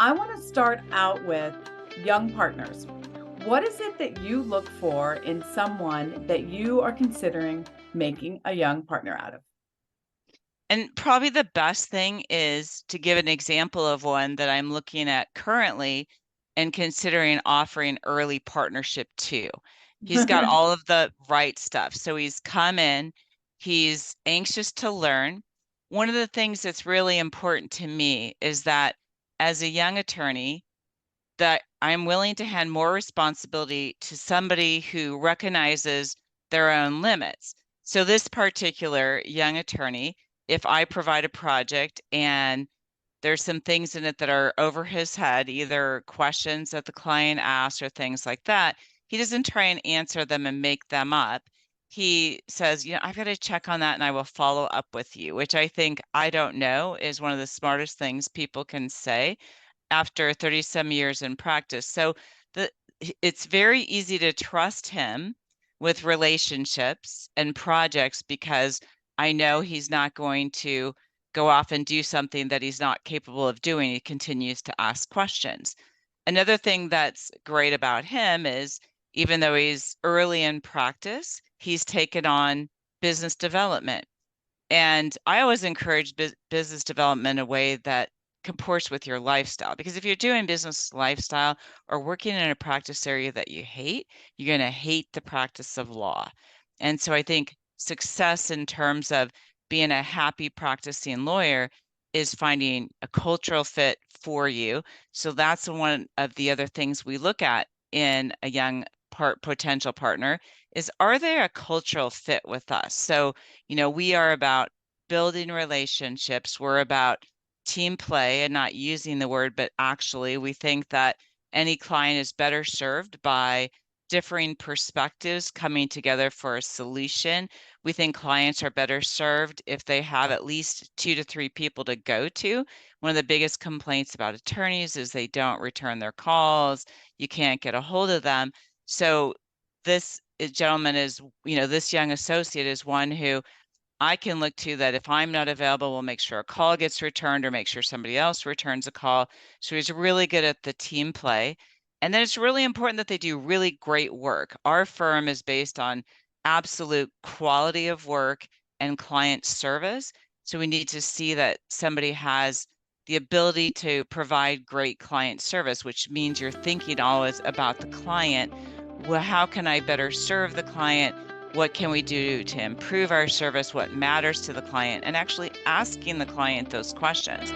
I want to start out with young partners. What is it that you look for in someone that you are considering making a young partner out of? And probably the best thing is to give an example of one that I'm looking at currently and considering offering early partnership to. He's got all of the right stuff. So he's come in, he's anxious to learn. One of the things that's really important to me is that as a young attorney, that I'm willing to hand more responsibility to somebody who recognizes their own limits. So this particular young attorney, if I provide a project and there's some things in it that are over his head, either questions that the client asks or things like that, he doesn't try and answer them and make them up. He says, I've got to check on that and I will follow up with you, which I think I don't know is one of the smartest things people can say after 30 some years in practice. So the it's very easy to trust him with relationships and projects because I know he's not going to go off and do something that he's not capable of doing. He continues to ask questions. Another thing that's great about him is even though he's early in practice, he's taken on business development. And I always encourage business development in a way that comports with your lifestyle. Because if you're doing business lifestyle or working in a practice area that you hate, you're going to hate the practice of law. And so I think success in terms of being a happy practicing lawyer is finding a cultural fit for you. So that's one of the other things we look at in a young potential partner is, are they a cultural fit with us? So we are about building relationships. We're about team play and not using the word, but actually, we think that any client is better served by differing perspectives coming together for a solution. We think clients are better served if they have at least 2 to 3 people to go to. One of the biggest complaints about attorneys is they don't return their calls. You can't get a hold of them. So this gentleman is, this young associate is one who I can look to that if I'm not available, we'll make sure a call gets returned or make sure somebody else returns a call. So he's really good at the team play. And then it's really important that they do really great work. Our firm is based on absolute quality of work and client service. So we need to see that somebody has the ability to provide great client service, which means you're thinking always about the client. Well, how can I better serve the client? What can we do to improve our service? What matters to the client? And actually asking the client those questions.